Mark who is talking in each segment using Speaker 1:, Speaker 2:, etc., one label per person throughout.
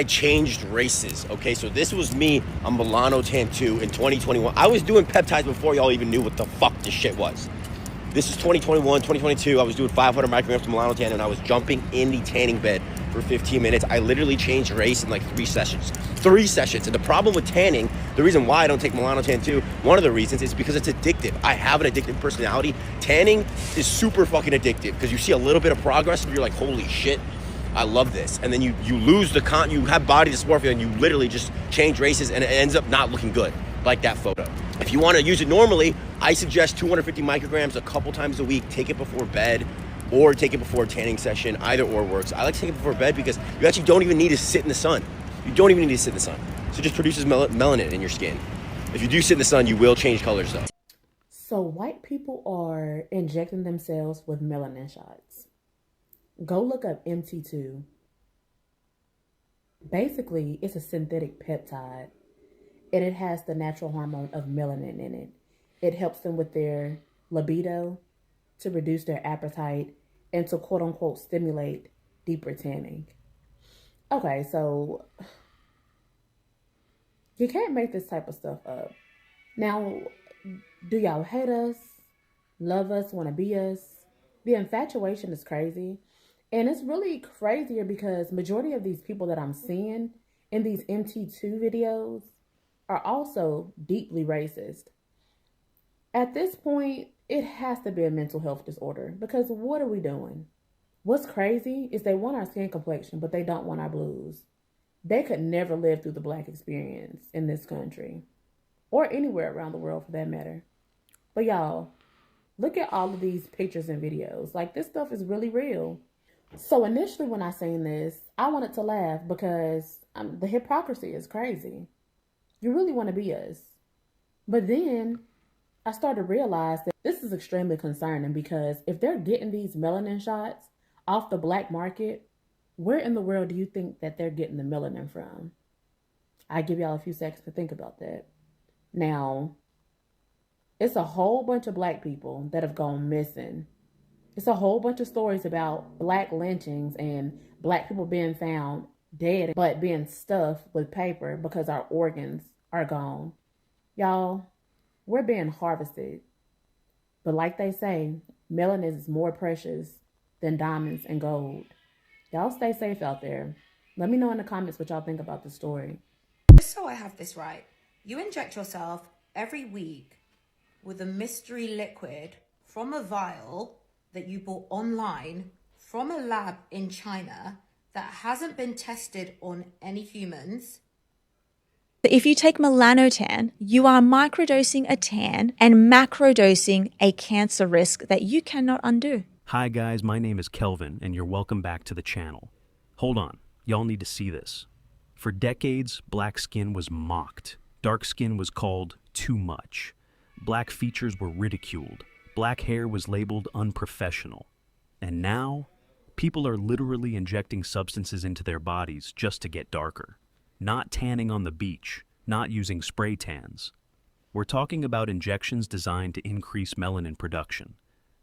Speaker 1: I changed races, okay? So this was me on Melanotan 2 in 2021. I was doing peptides before y'all even knew what the fuck this shit was. This is 2021, 2022. I was doing 500 micrograms of Melanotan, and I was jumping in the tanning bed for 15 minutes. I literally changed race in like 3 sessions. 3 sessions. And the problem with tanning, the reason why I don't take Melanotan 2, one of the reasons is because it's addictive. I have an addictive personality. Tanning is super fucking addictive because you see a little bit of progress and you're like, holy shit, I love this. And then you lose you have body dysmorphia and you literally just change races and it ends up not looking good, like that photo. If you want to use it normally, I suggest 250 micrograms a couple times a week. Take it before bed or take it before a tanning session. Either or works. I like to take it before bed because you actually don't even need to sit in the sun. You don't even need to sit in the sun. So it just produces melanin in your skin. If you do sit in the sun, you will change colors though.
Speaker 2: So white people are injecting themselves with melanin shots. Go look up MT2. Basically, it's a synthetic peptide, and it has the natural hormone of melanin in it. It helps them with their libido, to reduce their appetite, and to quote unquote stimulate deeper tanning. Okay, so you can't make this type of stuff up. Now, do y'all hate us, love us, want to be us? The infatuation is crazy. And it's really crazier because majority of these people that I'm seeing in these MT2 videos are also deeply racist. At this point, it has to be a mental health disorder because what are we doing? What's crazy is they want our skin complexion, but they don't want our blues. They could never live through the Black experience in this country or anywhere around the world for that matter. But y'all, look at all of these pictures and videos. Like, this stuff is really real. So initially when I seen this, I wanted to laugh because the hypocrisy is crazy. You really want to be us. But then I started to realize that this is extremely concerning because if they're getting these melanin shots off the black market, where in the world do you think that they're getting the melanin from? I give y'all a few seconds to think about that. Now, it's a whole bunch of black people that have gone missing. It's a whole bunch of stories about black lynchings and black people being found dead but being stuffed with paper because our organs are gone. Y'all, we're being harvested. But like they say, melanin is more precious than diamonds and gold. Y'all stay safe out there. Let me know in the comments what y'all think about the story.
Speaker 3: Just so I have this right, you inject yourself every week with a mystery liquid from a vial that you bought online from a lab in China that hasn't been tested on any humans.
Speaker 4: If you take Melanotan, you are microdosing a tan and macrodosing a cancer risk that you cannot undo.
Speaker 5: Hi guys, my name is Kelvin and you're welcome back to the channel. Hold on, y'all need to see this. For decades, black skin was mocked. Dark skin was called too much. Black features were ridiculed. Black hair was labeled unprofessional. And now, people are literally injecting substances into their bodies just to get darker. Not tanning on the beach, not using spray tans. We're talking about injections designed to increase melanin production.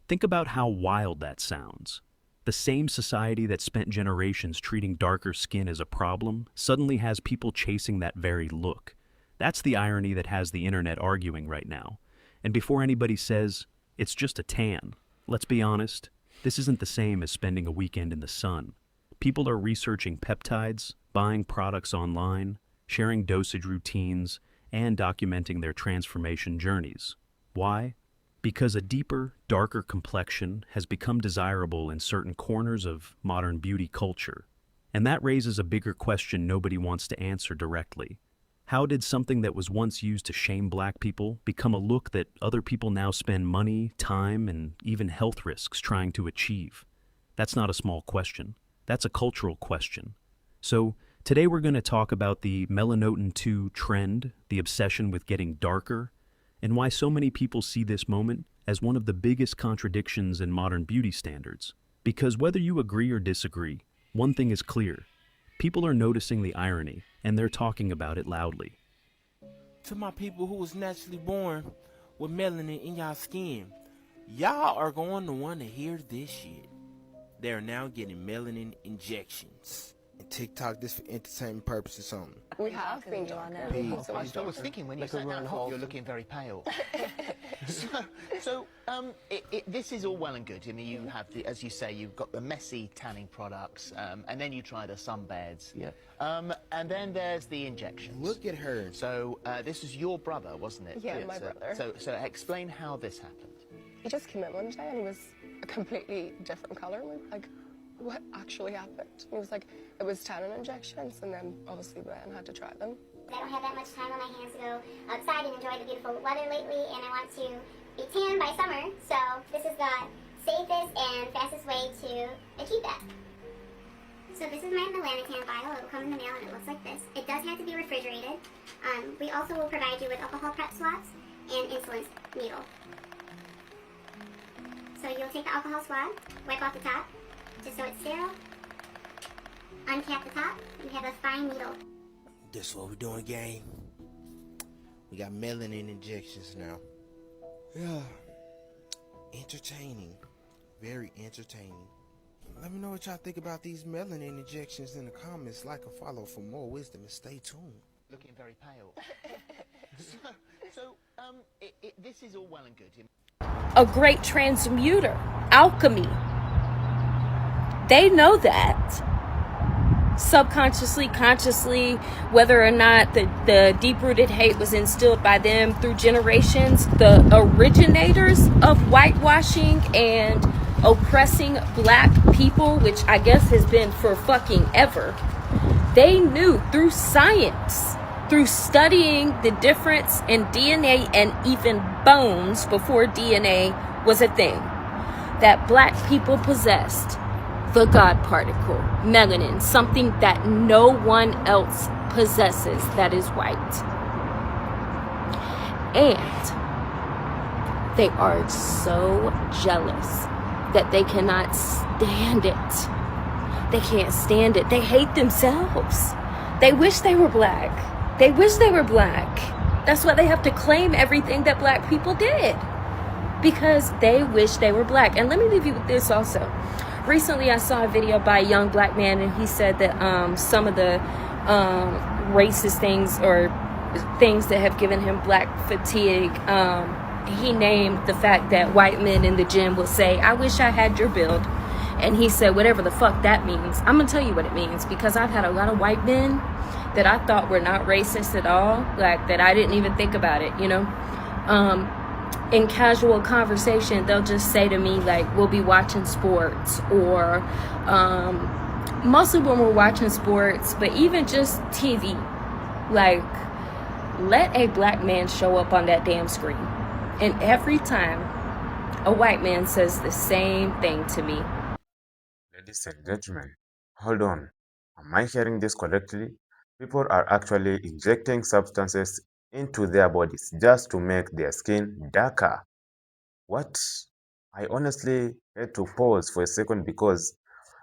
Speaker 5: Think about how wild that sounds. The same society that spent generations treating darker skin as a problem suddenly has people chasing that very look. That's the irony that has the internet arguing right now. And before anybody says, it's just a tan, let's be honest, this isn't the same as spending a weekend in the sun. People are researching peptides, buying products online, sharing dosage routines, and documenting their transformation journeys. Why? Because a deeper, darker complexion has become desirable in certain corners of modern beauty culture. And that raises a bigger question nobody wants to answer directly. How did something that was once used to shame black people become a look that other people now spend money, time, and even health risks trying to achieve? That's not a small question. That's a cultural question. So today we're going to talk about the Melanotan 2 trend, the obsession with getting darker, and why so many people see this moment as one of the biggest contradictions in modern beauty standards. Because whether you agree or disagree, one thing is clear. People are noticing the irony, and they're talking about it loudly.
Speaker 6: To my people who was naturally born with melanin in y'all skin, y'all are going to want to hear this shit. They're now getting melanin injections. And TikTok this for entertainment purposes only.
Speaker 7: We have been darker.
Speaker 8: I was thinking when you sat down, you're looking very pale. This is all well and good. I mean, you have the, as you say, you've got the messy tanning products, and then you try the sunbeds. Yeah. And then there's the injections.
Speaker 6: Look at her.
Speaker 8: So this was your brother, wasn't it?
Speaker 7: Yeah, my brother.
Speaker 8: So explain how this happened.
Speaker 7: He just came in one day and he was a completely different colour. And we were like, what actually happened? He was like, it was tannin injections, and then obviously we went and had to try them.
Speaker 9: I don't have that much time on my hands to go outside and enjoy the beautiful weather lately, and I want to be tan by summer, so this is the safest and fastest way to achieve that. So this is my Melanotan vial. It will come in the mail and it looks like this. It does have to be refrigerated. We also will provide you with alcohol prep swabs and insulin needle. So you'll take the alcohol swab, wipe off the top, just so it's sterile, uncap the top, you have a fine needle.
Speaker 6: This is what we're doing, gang. We got melanin injections now. Yeah. Entertaining. Very entertaining. Let me know what y'all think about these melanin injections in the comments. Like and follow for more wisdom and stay tuned.
Speaker 8: Looking very pale. This is all well and good.
Speaker 10: A great transmuter, alchemy. They know that. Subconsciously, consciously, whether or not the deep-rooted hate was instilled by them through generations, the originators of whitewashing and oppressing black people, which I guess has been for fucking ever, they knew through science, through studying the difference in DNA and even bones before DNA was a thing, that black people possessed the God particle, melanin, something that no one else possesses that is white. And they are so jealous that they cannot stand it. They can't stand it. They hate themselves. They wish they were black. They wish they were black. That's why they have to claim everything that black people did, because they wish they were black. And let me leave you with this also. Recently, I saw a video by a young black man, and he said that some of the racist things or things that have given him black fatigue, he named the fact that white men in the gym will say, "I wish I had your build." And he said, whatever the fuck that means. I'm going to tell you what it means, because I've had a lot of white men that I thought were not racist at all, like that I didn't even think about it, you know? In casual conversation, they'll just say to me, like, we'll be watching sports, or mostly when we're watching sports, but even just TV, like, let a black man show up on that damn screen. And every time a white man says the same thing to me.
Speaker 11: Ladies and gentlemen, hold on. Am I hearing this correctly? People are actually injecting substances into their bodies just to make their skin darker. What? I honestly had to pause for a second, because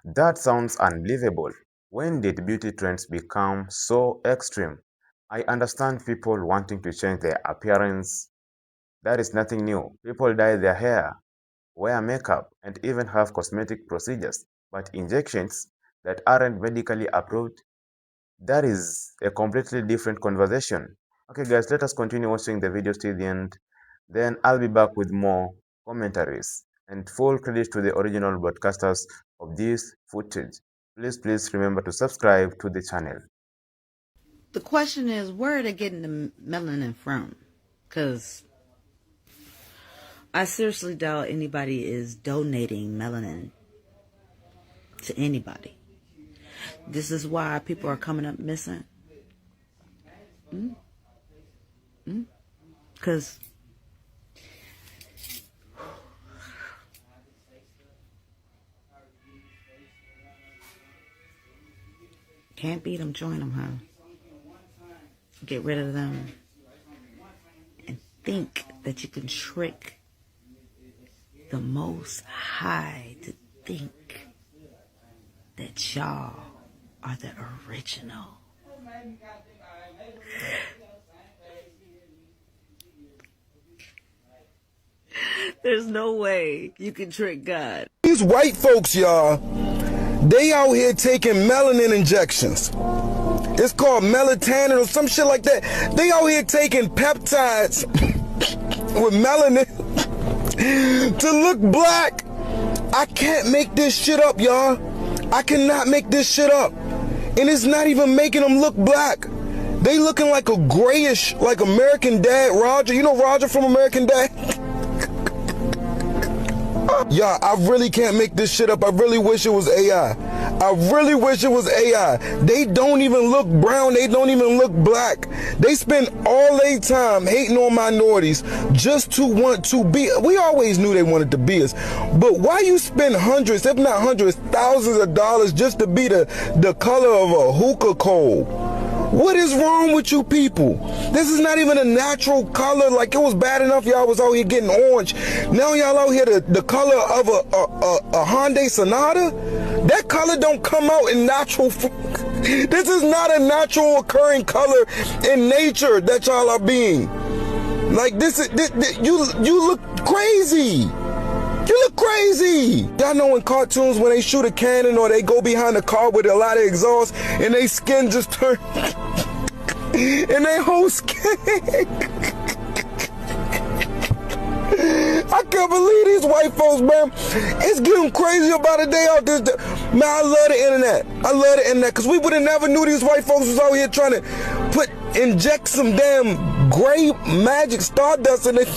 Speaker 11: that sounds unbelievable. When did beauty trends become so extreme? I understand people wanting to change their appearance. That is nothing new. People dye their hair, wear makeup, and even have cosmetic procedures. But injections that aren't medically approved, that is a completely different conversation. Okay guys, let us continue watching the video till the end. Then I'll be back with more commentaries, and full credit to the original broadcasters of this footage. Please remember to subscribe to the channel.
Speaker 12: The question is, where are they getting the melanin from? Because I seriously doubt anybody is donating melanin to anybody. This is why people are coming up missing. Because can't beat them, join them, huh? Get rid of them and think that you can trick the Most High to think that y'all are the original. There's no way you can trick God.
Speaker 13: These white folks, y'all,
Speaker 6: They out here taking melanin injections. It's called melatonin or some shit like that. They out here taking peptides with melanin to look black. I can't make this shit up, y'all. I cannot make this shit up. And it's not even making them look black. They looking like a grayish, like American Dad, Roger. You know Roger from American Dad? Y'all, I really can't make this shit up. I really wish it was AI. I really wish it was AI. They don't even look brown. They don't even look black. They spend all their time hating on minorities just to want to be. We always knew they wanted to be us. But why you spend hundreds, if not hundreds, thousands of dollars just to be the color of a hookah coal? What is wrong with you people? This is not even a natural color. Like, it was bad enough y'all was out here getting orange. Now y'all out here the color of a Hyundai Sonata? That color don't come out in natural. This is not a natural occurring color in nature that y'all are being. Like, this you look crazy. You look crazy. Y'all know in cartoons when they shoot a cannon or they go behind a car with a lot of exhaust and they skin just turn and they whole skin. I can't believe these white folks, man. It's getting crazy about a day out there. Man, I love the internet. I love the internet because we would have never knew these white folks was out here trying to inject some damn gray magic stardust in it.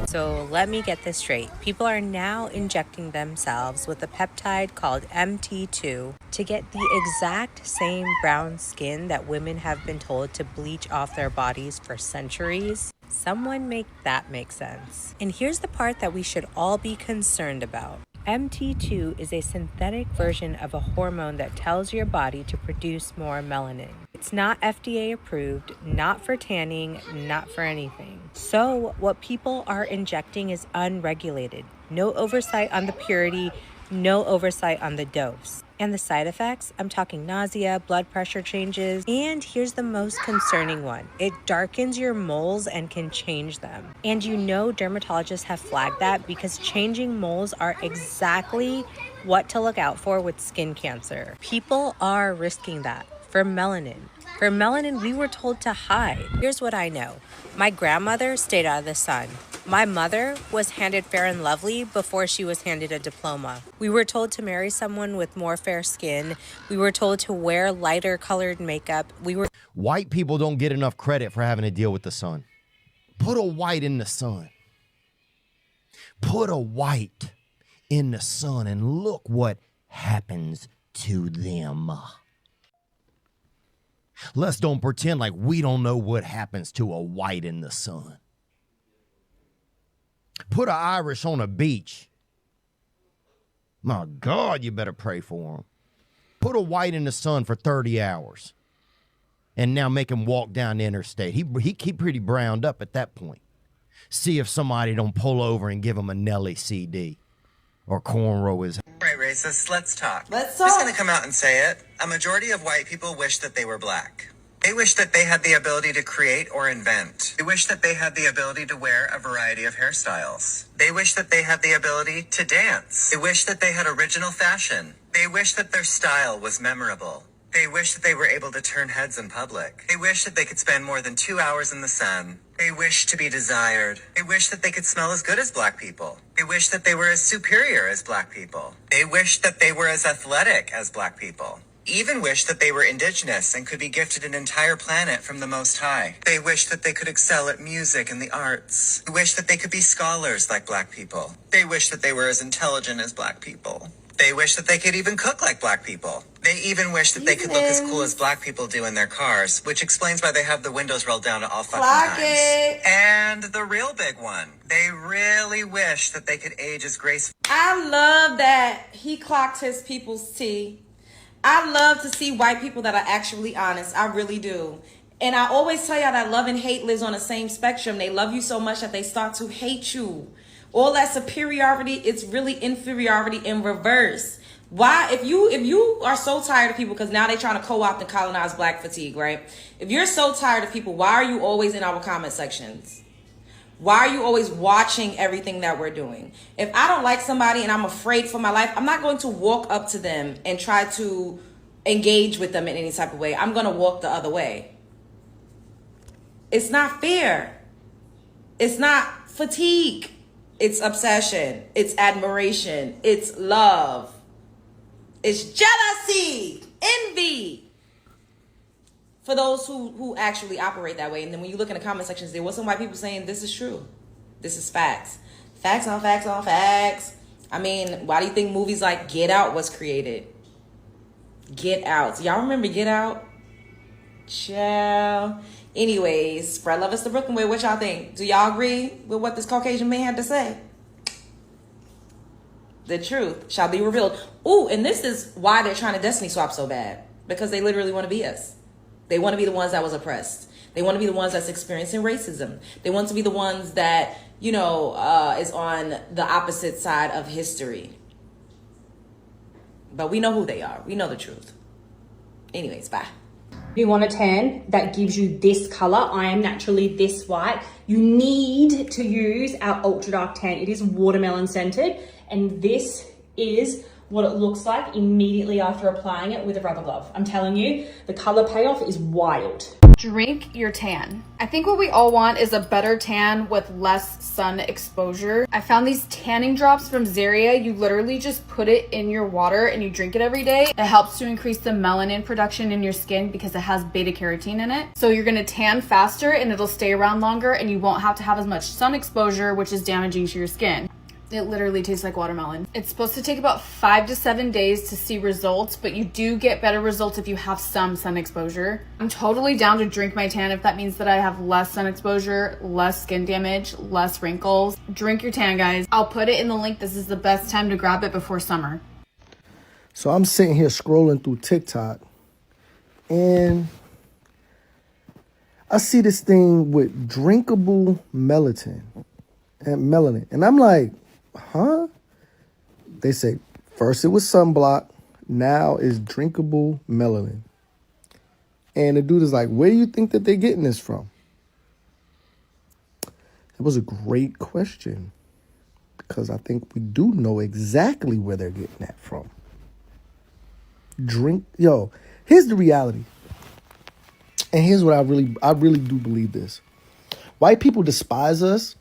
Speaker 13: So let me get this straight. People are now injecting themselves with a peptide called MT2 to get the exact same brown skin that women have been told to bleach off their bodies for centuries. Someone make that make sense. And here's the part that we should all be concerned about. MT2 is a synthetic version of a hormone that tells your body to produce more melanin. It's not FDA approved, not for tanning, not for anything. So what people are injecting is unregulated. No oversight on the purity, no oversight on the dose. And the side effects, I'm talking nausea, blood pressure changes, and here's the most concerning one. It darkens your moles and can change them. And you know dermatologists have flagged that because changing moles are exactly what to look out for with skin cancer. People are risking that for melanin. For melanin, we were told to hide. Here's what I know. My grandmother stayed out of the sun. My mother was handed Fair and Lovely before she was handed a diploma. We were told to marry someone with more fair skin. We were told to wear lighter colored makeup.
Speaker 14: White people don't get enough credit for having to deal with the sun. Put a white in the sun. Put a white in the sun and look what happens to them. Let's don't pretend like we don't know what happens to a white in the sun. Put an Irish on a beach. My God, you better pray for him. Put a white in the sun for 30 hours. And now make him walk down the interstate. He keep pretty browned up at that point. See if somebody don't pull over and give him a Nelly CD. Or cornrow his...
Speaker 15: Right, racists, let's talk.
Speaker 16: Let's talk.
Speaker 15: I'm just gonna come out and say it. A majority of white people wish that they were black. They wish that they had the ability to create or invent. They wish that they had the ability to wear a variety of hairstyles. They wish that they had the ability to dance. They wish that they had original fashion. They wish that their style was memorable. They wish that they were able to turn heads in public. They wish that they could spend more than 2 hours in the sun. They wish to be desired. They wish that they could smell as good as black people. They wish that they were as superior as black people. They wish that they were as athletic as black people. Even wish that they were indigenous and could be gifted an entire planet from the Most High. They wish that they could excel at music and the arts. They wish that they could be scholars like black people. They wish that they were as intelligent as black people. They wish that they could even cook like black people. They even wish that they could look as cool as black people do in their cars, which explains why they have the windows rolled down at all fucking times. And the real big one, they really wish that they could age as gracefully.
Speaker 16: I love that he clocked his people's tea. I love to see white people that are actually honest. I really do. And I always tell y'all that love and hate lives on the same spectrum. They love you so much that they start to hate you. All that superiority, it's really inferiority in reverse. Why? If you are so tired of people, because now they're trying to co-opt and colonize black fatigue, right? If you're so tired of people, why are you always in our comment sections? Why are you always watching everything that we're doing? If I don't like somebody and I'm afraid for my life, I'm not going to walk up to them and try to engage with them in any type of way. I'm going to walk the other way. It's not fair. It's not fatigue. It's obsession. It's admiration. It's love. It's jealousy, envy. For those who actually operate that way. And then when you look in the comment sections, there was some white people saying this is true. This is facts. Facts on facts on facts. I mean, why do you think movies like Get Out was created? Get Out. Y'all remember Get Out? Ciao. Anyways, spread love is the Brooklyn way. What y'all think? Do y'all agree with what this Caucasian man had to say? The truth shall be revealed. Ooh, and this is why they're trying to destiny swap so bad. Because they literally want to be us. They want to be the ones that was oppressed. They want to be the ones that's experiencing racism. They want to be the ones that, is on the opposite side of history. But we know who they are. We know the truth. Anyways, bye.
Speaker 17: You want a tan that gives you this color. I am naturally this white. You need to use our ultra dark tan. It is watermelon scented, and this is what it looks like immediately after applying it with a rubber glove. I'm telling you, the color payoff is wild.
Speaker 18: Drink your tan. I think what we all want is a better tan with less sun exposure. I found these tanning drops from Zaria. You literally just put it in your water and you drink it every day. It helps to increase the melanin production in your skin because it has beta carotene in it. So you're gonna tan faster and it'll stay around longer and you won't have to have as much sun exposure, which is damaging to your skin. It literally tastes like watermelon. It's supposed to take about 5 to 7 days to see results, but you do get better results if you have some sun exposure. I'm totally down to drink my tan if that means that I have less sun exposure, less skin damage, less wrinkles. Drink your tan, guys. I'll put it in the link. This is the best time to grab it before summer.
Speaker 19: So I'm sitting here scrolling through TikTok and I see this thing with drinkable melanin. And I'm like, huh? They say first it was sunblock, now it's drinkable melanin. And the dude is like, where do you think that they're getting this from? It was a great question because I think we do know exactly where they're getting that from. Here's the reality. And here's what I really do believe this. White people despise us.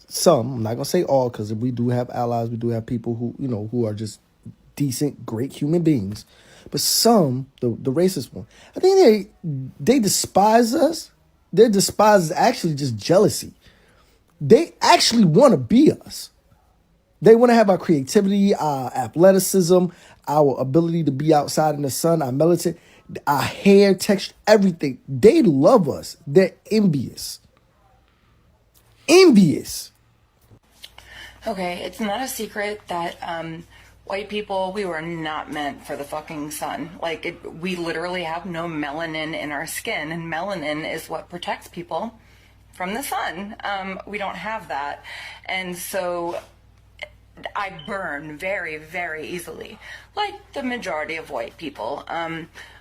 Speaker 19: Some, I'm not gonna say all, because we do have allies, we do have people who are just decent, great human beings. But some, the racist one, I think they despise us. Their despise is actually just jealousy. They actually want to be us. They want to have our creativity, our athleticism, our ability to be outside in the sun, our melanin, our hair texture, everything. They love us. They're envious. Envious.
Speaker 20: Okay, it's not a secret that white people, we were not meant for the fucking sun. We literally have no melanin in our skin, and melanin is what protects people from the sun. We don't have that. And so I burn very, very easily, like the majority of white people.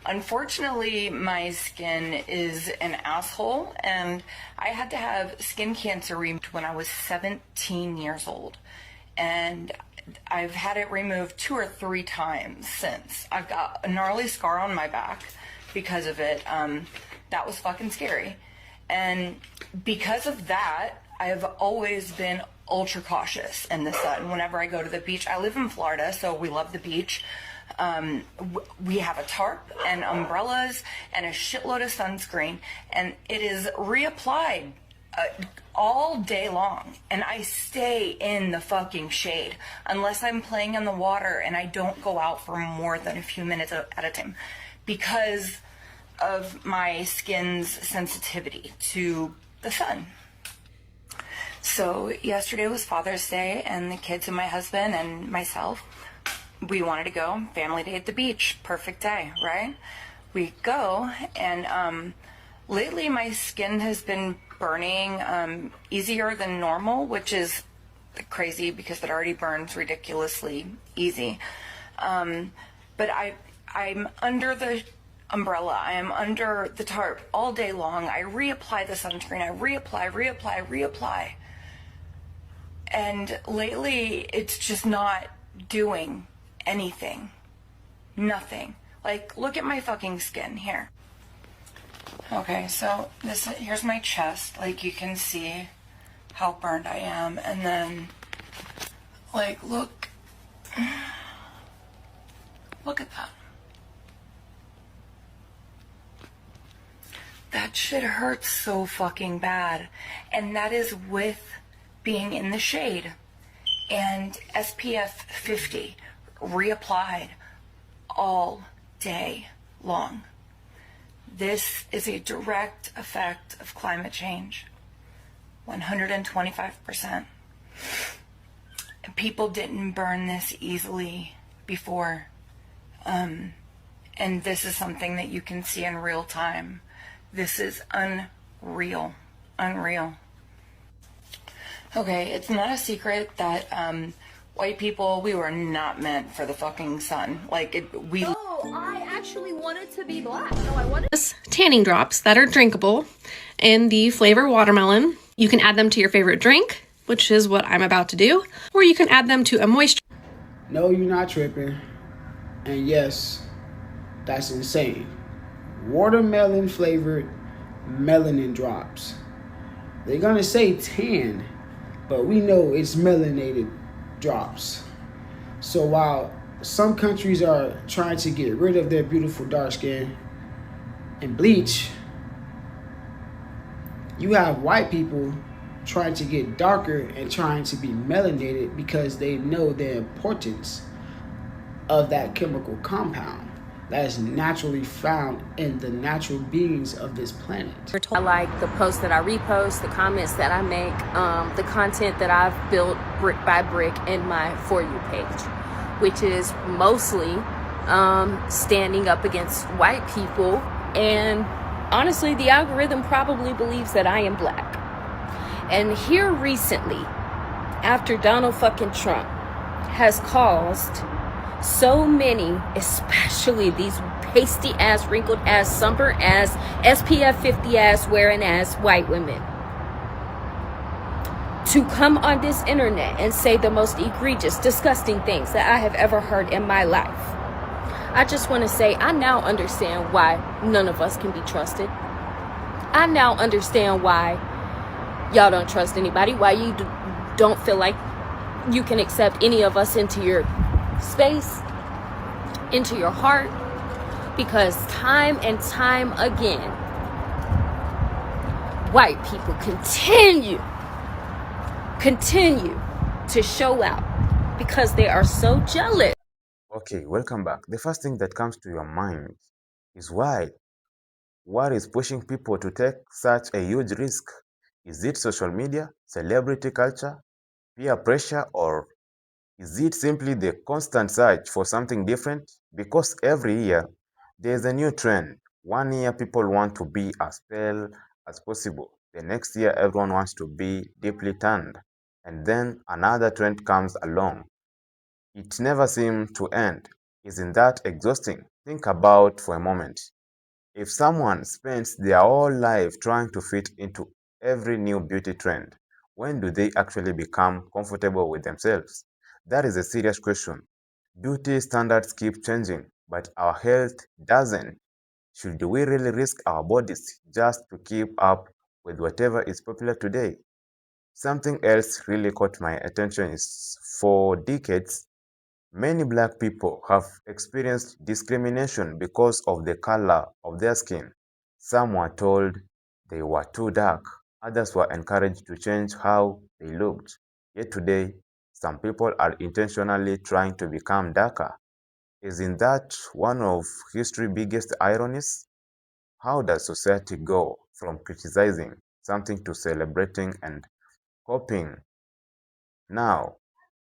Speaker 20: Unfortunately, my skin is an asshole, and I had to have skin cancer removed when I was 17 years old. And I've had it removed 2 or 3 times since. I've got a gnarly scar on my back because of it. That was fucking scary. And because of that, I've always been ultra cautious in the sun whenever I go to the beach. I live in Florida, so we love the beach. We have a tarp and umbrellas and a shitload of sunscreen, and it is reapplied all day long, and I stay in the fucking shade unless I'm playing in the water, and I don't go out for more than a few minutes at a time because of my skin's sensitivity to the sun. So yesterday was Father's Day, and the kids and my husband and myself, we wanted to go family day at the beach. Perfect day, right? We go, and lately my skin has been burning easier than normal, which is crazy because it already burns ridiculously easy. But I'm under the umbrella. I am under the tarp all day long. I reapply the sunscreen. I reapply. And lately, it's just not doing anything. Nothing. Like, look at my fucking skin here. Okay, so here's my chest. Like, you can see how burned I am. And then, like, look at that. That shit hurts so fucking bad. And that is with being in the shade. And SPF 50 reapplied all day long. This is a direct effect of climate change. 125%. People didn't burn this easily before. And this is something that you can see in real time. This is unreal. Unreal. Okay, it's not a secret that white people, we were not meant for the fucking sun. Like,
Speaker 21: Oh, I actually wanted to be black. No, I wanted tanning drops that are drinkable in the flavor watermelon. You can add them to your favorite drink, which is what I'm about to do, or you can add them to a moisture.
Speaker 22: No, you're not tripping. And yes, that's insane. Watermelon flavored melanin drops. They're gonna say tan, but we know it's melanated drops. So while some countries are trying to get rid of their beautiful dark skin and bleach, you have white people trying to get darker and trying to be melanated because they know the importance of that chemical compound that is naturally found in the natural beings of this planet.
Speaker 10: I like the posts that I repost, the comments that I make, the content that I've built brick by brick in my For You page, which is mostly standing up against white people. And honestly, the algorithm probably believes that I am black. And here recently, after Donald fucking Trump has caused so many, especially these pasty ass, wrinkled ass, sunburned ass, SPF 50 ass wearing ass white women, to come on this internet and say the most egregious, disgusting things that I have ever heard in my life. I just want to say, I now understand why none of us can be trusted. I now understand why y'all don't trust anybody, why you don't feel like you can accept any of us into your space, into your heart, because time and time again, white people continue to show out because they are so jealous.
Speaker 11: Okay, welcome back. The first thing that comes to your mind is why? What is pushing people to take such a huge risk? Is it social media, celebrity culture, peer pressure, or is it simply the constant search for something different? Because every year, there's a new trend. One year, people want to be as pale as possible. The next year, everyone wants to be deeply tanned. And then another trend comes along. It never seems to end. Isn't that exhausting? Think about for a moment. If someone spends their whole life trying to fit into every new beauty trend, when do they actually become comfortable with themselves? That is a serious question. Beauty standards keep changing, but our health doesn't. Should we really risk our bodies just to keep up with whatever is popular today? Something else really caught my attention is for decades, many black people have experienced discrimination because of the color of their skin. Some were told they were too dark. Others were encouraged to change how they looked. Yet today, some people are intentionally trying to become darker. Isn't that one of history's biggest ironies? How does society go from criticizing something to celebrating and copying? Now,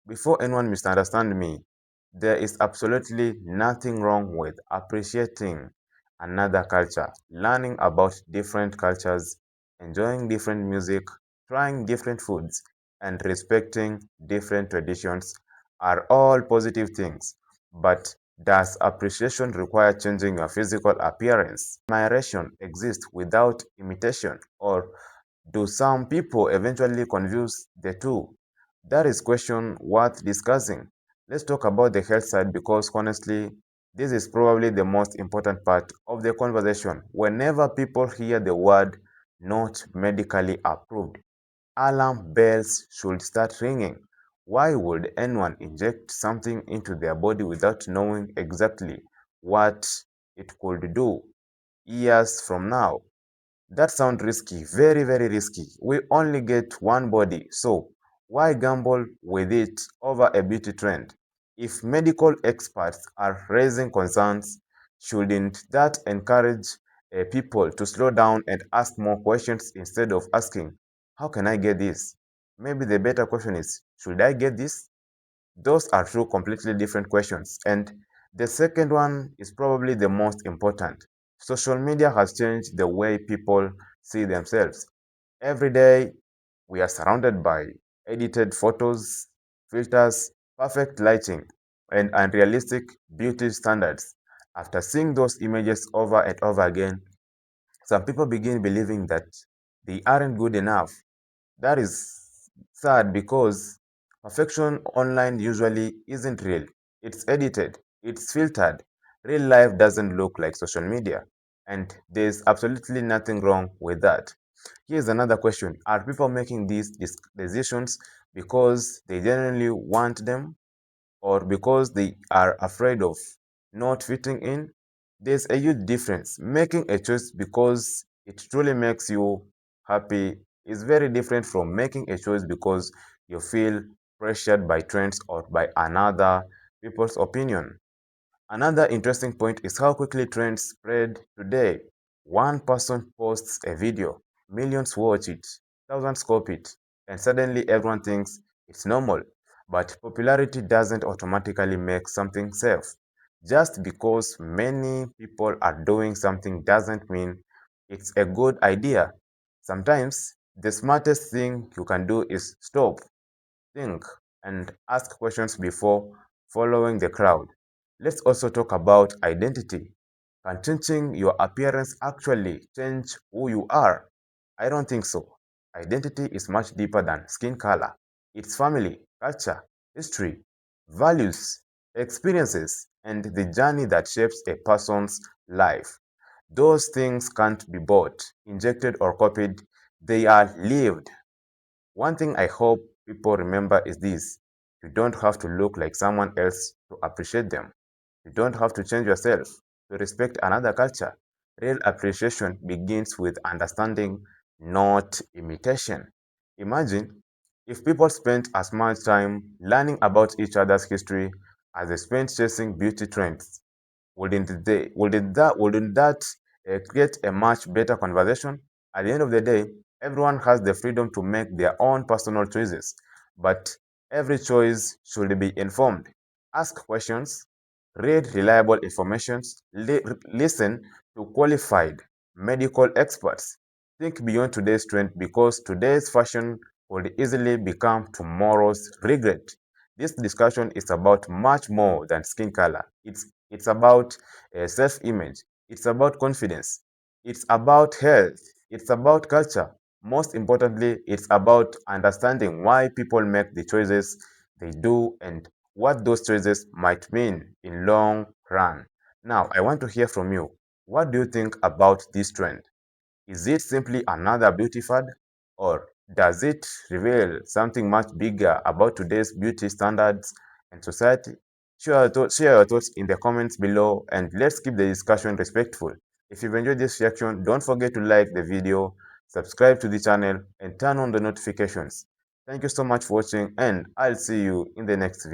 Speaker 11: before anyone misunderstands me, there is absolutely nothing wrong with appreciating another culture, learning about different cultures, enjoying different music, trying different foods, and respecting different traditions are all positive things. But does appreciation require changing your physical appearance? Admiration exists without imitation, or do some people eventually confuse the two? That is question worth discussing. Let's talk about the health side because honestly, this is probably the most important part of the conversation. Whenever people hear the word not medically approved, alarm bells should start ringing. Why would anyone inject something into their body without knowing exactly what it could do years from now? That sounds risky, very, very risky. We only get one body, so why gamble with it over a beauty trend? If medical experts are raising concerns, shouldn't that encourage people to slow down and ask more questions instead of asking, how can I get this? Maybe the better question is, should I get this? Those are two completely different questions. And the second one is probably the most important. Social media has changed the way people see themselves. Every day, we are surrounded by edited photos, filters, perfect lighting, and unrealistic beauty standards. After seeing those images over and over again, some people begin believing that they aren't good enough. That is sad because perfection online usually isn't real. It's edited, it's filtered. Real life doesn't look like social media. And there's absolutely nothing wrong with that. Here's another question. Are people making these decisions because they genuinely want them or because they are afraid of not fitting in? There's a huge difference. Making a choice because it truly makes you happy is very different from making a choice because you feel pressured by trends or by another people's opinion. Another interesting point is how quickly trends spread today. One person posts a video, millions watch it, thousands copy it, and suddenly everyone thinks it's normal. But popularity doesn't automatically make something safe. Just because many people are doing something doesn't mean it's a good idea. Sometimes the smartest thing you can do is stop, think, and ask questions before following the crowd. Let's also talk about identity. Can changing your appearance actually change who you are? I don't think so. Identity is much deeper than skin color. It's family, culture, history, values, experiences, and the journey that shapes a person's life. Those things can't be bought, injected, or copied. They are lived. One thing I hope people remember is this: you don't have to look like someone else to appreciate them. You don't have to change yourself to respect another culture. Real appreciation begins with understanding, not imitation. Imagine if people spent as much time learning about each other's history as they spent chasing beauty trends. Wouldn't that create a much better conversation? At the end of the day, everyone has the freedom to make their own personal choices, but every choice should be informed. Ask questions, read reliable information, listen to qualified medical experts. Think beyond today's trend because today's fashion could easily become tomorrow's regret. This discussion is about much more than skin color. It's about self-image. It's about confidence. It's about health. It's about culture. Most importantly, it's about understanding why people make the choices they do and what those choices might mean in long run. Now, I want to hear from you. What do you think about this trend? Is it simply another beauty fad, or does it reveal something much bigger about today's beauty standards and society? Share your thoughts in the comments below and let's keep the discussion respectful. If you've enjoyed this reaction, don't forget to like the video, subscribe to the channel, and turn on the notifications. Thank you so much for watching, and I'll see you in the next video.